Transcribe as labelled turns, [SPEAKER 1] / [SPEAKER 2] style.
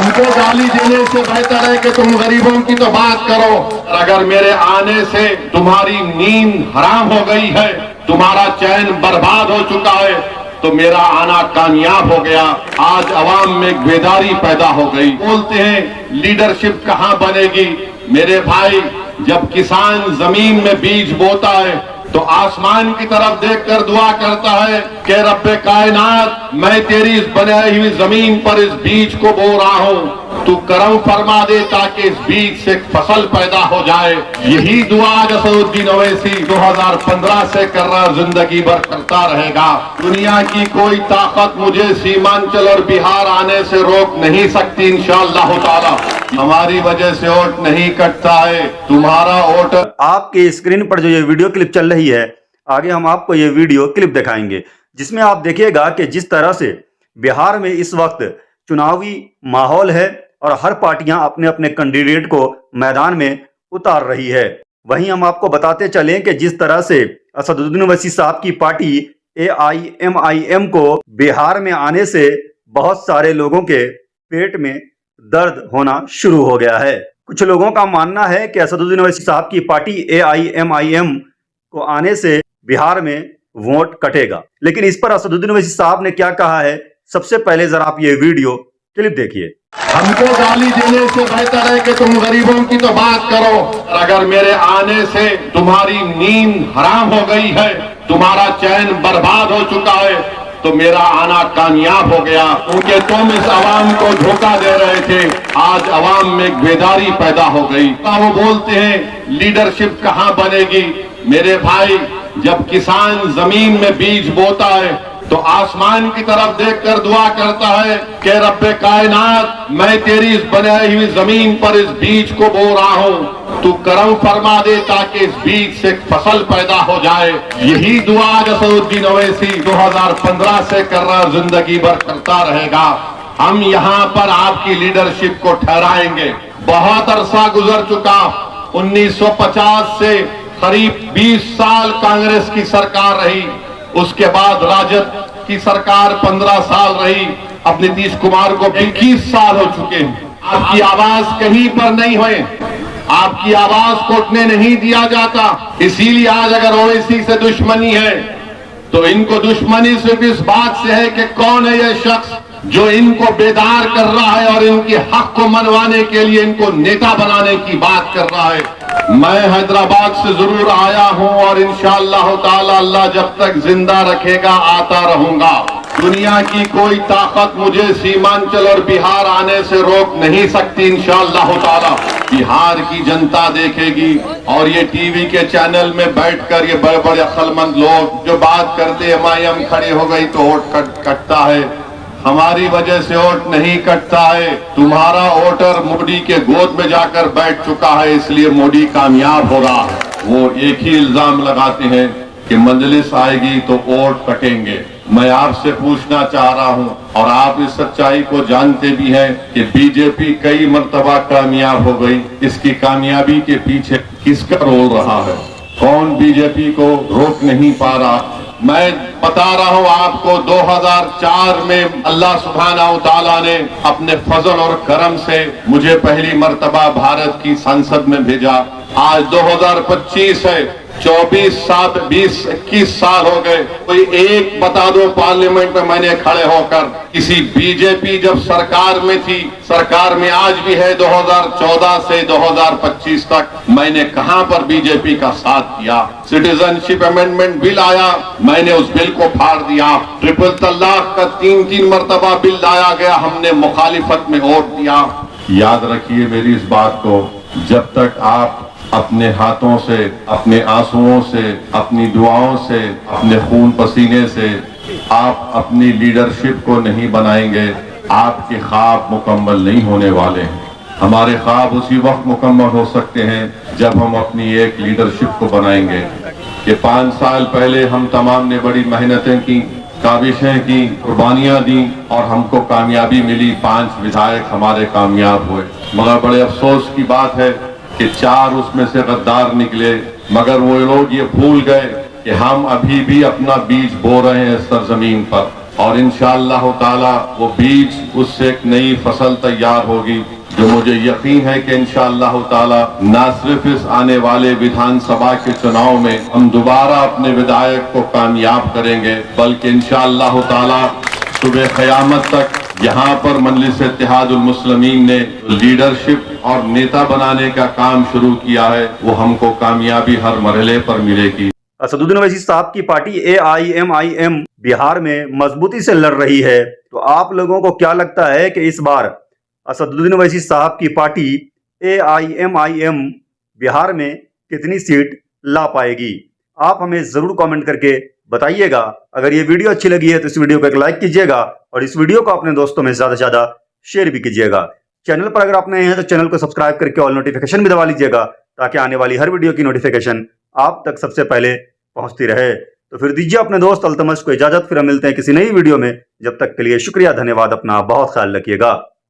[SPEAKER 1] हमको गाली देने से बेहतर है कि तुम गरीबों की तो बात करो। अगर मेरे आने से तुम्हारी नींद हराम हो गई है, तुम्हारा चैन बर्बाद हो चुका है, तो मेरा आना कामयाब हो गया। आज अवाम में बेदारी पैदा हो गई। बोलते हैं लीडरशिप कहाँ बनेगी? मेरे भाई, जब किसान जमीन में बीज बोता है तो आसमान की तरफ देखकर दुआ करता है कि रब्बे कायनात, मैं तेरी इस बनाई हुई जमीन पर इस बीज को बो रहा हूँ, तू करम फरमा दे ताकि इस बीज से फसल पैदा हो जाए। यही दुआ असदुद्दीन ओवैसी 2015 से कर रहा, जिंदगी भर करता रहेगा। दुनिया की कोई ताकत मुझे सीमांचल और बिहार आने से रोक नहीं सकती इंशाअल्लाह ताला। हमारी वजह से वोट नहीं कटता है, तुम्हारा वोट।
[SPEAKER 2] आपके स्क्रीन पर जो ये वीडियो क्लिप चल रही है, आगे हम आपको ये वीडियो क्लिप दिखाएंगे, जिसमें आप देखिएगा कि जिस तरह से बिहार में इस वक्त चुनावी माहौल है और हर पार्टियां अपने अपने कैंडिडेट को मैदान में उतार रही है। वहीं हम आपको बताते चलें कि जिस तरह से असदुद्दीन ओवैसी साहब की पार्टी AIMIM को बिहार में आने से बहुत सारे लोगों के पेट में दर्द होना शुरू हो गया है। कुछ लोगों का मानना है कि असदुद्दीन ओवैसी साहब की पार्टी AIMIM को आने से बिहार में वोट कटेगा, लेकिन इस पर असदुद्दीन ओवैसी साहब ने क्या कहा है, सबसे पहले जरा आप ये वीडियो क्लिप देखिए।
[SPEAKER 1] हमको गाली देने से बेहतर है कि तुम गरीबों की तो बात करो। अगर मेरे आने से तुम्हारी नींद हराम हो गई है, तुम्हारा चैन बर्बाद हो चुका है, तो मेरा आना कामयाब हो गया। क्योंकि तुम इस आवाम को धोखा दे रहे थे, आज आवाम में बेदारी पैदा हो गई। वो बोलते हैं लीडरशिप कहाँ बनेगी? मेरे भाई, जब किसान जमीन में बीज बोता है तो आसमान की तरफ देखकर दुआ करता है कि रब्बे कायनात, मैं तेरी इस बनाई हुई जमीन पर इस बीज को बो रहा हूँ, तू करम फरमा दे ताकि इस बीज से फसल पैदा हो जाए। यही दुआ असदुद्दीन ओवैसी 2015 से कर रहा, जिंदगी भर करता रहेगा। हम यहाँ पर आपकी लीडरशिप को ठहराएंगे। बहुत अरसा गुजर चुका, 1950 से करीब 20 साल कांग्रेस की सरकार रही, उसके बाद राजद की सरकार 15 साल रही, अब नीतीश कुमार को 21 साल हो चुके हैं। आपकी आवाज कहीं पर नहीं हुए, आपकी आवाज को उठने नहीं दिया जाता। इसीलिए आज अगर ओवैसी से दुश्मनी है तो इनको दुश्मनी सिर्फ इस बात से है कि कौन है यह शख्स जो इनको बेदार कर रहा है और इनके हक को मनवाने के लिए इनको नेता बनाने की बात कर रहा है। मैं हैदराबाद से जरूर आया हूं और इंशाअल्लाह ताला अल्लाह जब तक जिंदा रखेगा आता रहूंगा। दुनिया की कोई ताकत मुझे सीमांचल और बिहार आने से रोक नहीं सकती इंशाअल्लाह ताला। बिहार की जनता देखेगी और ये टीवी के चैनल में बैठकर ये बड़े बड़े अक्लमंद लोग जो बात करते MIM खड़े हो गई तो वोट कटता है, हमारी वजह से वोट नहीं कटता है। तुम्हारा वोटर मोदी के गोद में जाकर बैठ चुका है, इसलिए मोदी कामयाब होगा। वो एक ही इल्जाम लगाते हैं कि मजलिस आएगी तो वोट कटेंगे। मैं आपसे पूछना चाह रहा हूं और आप इस सच्चाई को जानते भी हैं कि बीजेपी कई मर्तबा कामयाब हो गई। इसकी कामयाबी के पीछे किसका रोल रहा है? कौन बीजेपी को रोक नहीं पा रहा? मैं बता रहा हूं आपको, 2004 में अल्लाह सुब्हानहू तआला ने अपने फजल और करम से मुझे पहली मर्तबा भारत की संसद में भेजा। आज 2025 है, 24 साल 20-21 साल हो गए। कोई एक बता दो पार्लियामेंट में मैंने खड़े होकर किसी बीजेपी जब सरकार में थी, सरकार में आज भी है, 2014 से 2025 तक मैंने कहां पर बीजेपी का साथ किया? सिटीजनशिप अमेंडमेंट बिल आया, मैंने उस बिल को फाड़ दिया। ट्रिपल तलाक का 3 मर्तबा बिल लाया गया, हमने मुखालिफत में वोट दिया। याद रखिए मेरी इस बात को, जब तक आप अपने हाथों से, अपने आंसुओं से, अपनी दुआओं से, अपने खून पसीने से आप अपनी लीडरशिप को नहीं बनाएंगे, आपके ख्वाब मुकम्मल नहीं होने वाले हैं। हमारे ख्वाब उसी वक्त मुकम्मल हो सकते हैं जब हम अपनी एक लीडरशिप को बनाएंगे। ये 5 साल पहले हम तमाम ने बड़ी मेहनतें की, काविशें की, कुर्बानियां दी और हमको कामयाबी मिली। 5 विधायक हमारे कामयाब हुए, मगर बड़े अफसोस की बात है कि 4 उसमें से गद्दार निकले। मगर वो लोग ये भूल गए कि हम अभी भी अपना बीज बो रहे हैं इस सरजमीन पर। और इंशाअल्लाह ताला वो बीज उससे एक नई फसल तैयार होगी, जो मुझे यकीन है कि इंशाअल्लाह ताला न सिर्फ इस आने वाले विधानसभा के चुनाव में हम दोबारा अपने विधायक को कामयाब करेंगे, बल्कि इंशाअल्लाह ताला सुबह क़यामत तक यहाँ पर मजलिस इत्तेहादुल मुस्लिमीन ने लीडरशिप और नेता बनाने का काम शुरू किया है, वो हमको कामयाबी हर मरहले पर मिलेगी।
[SPEAKER 2] असदुद्दीन ओवैसी साहब की पार्टी AIMIM बिहार में मजबूती से लड़ रही है, तो आप लोगों को क्या लगता है कि इस बार असदुद्दीन ओवैसी साहब की पार्टी AIMIM बिहार में कितनी सीट ला पाएगी? आप हमें जरूर कमेंट करके बताइएगा। अगर ये वीडियो अच्छी लगी है तो इस वीडियो को एक लाइक कीजिएगा और इस वीडियो को अपने दोस्तों में ज्यादा से ज्यादा शेयर भी कीजिएगा। चैनल पर अगर आप नए हैं तो चैनल को सब्सक्राइब करके ऑल नोटिफिकेशन भी दबा लीजिएगा, ताकि आने वाली हर वीडियो की नोटिफिकेशन आप तक सबसे पहले पहुंचती रहे। तो फिर दीजिए अपने दोस्त अल्तमश को इजाजत, फिर हम मिलते हैं किसी नई वीडियो में। जब तक के लिए शुक्रिया, धन्यवाद, अपना बहुत ख्याल रखिएगा।